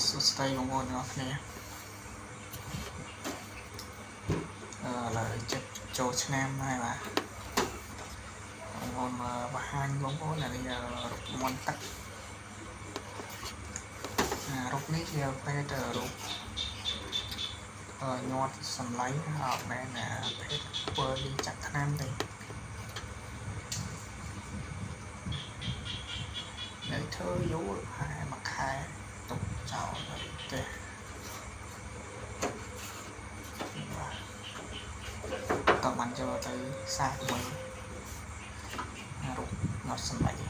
សុស្ដីបងប្អូនទាំងអស់គ្នាឡើយចិត្តចូលឆ្នាំហើយបាទបងប្អូនបង្ហាញបងប្អូននេះមន់ទឹករូបនេះជាប្រភេទរូបញាត់សំឡេងអត់មែនភេទធ្វើលីចាក់ថ្នាំទេនៅធ្វើយូរហើយមួយខែទុកចោលទេក៏បានចូលទៅសាកមើលរូបញាត់សំឡេង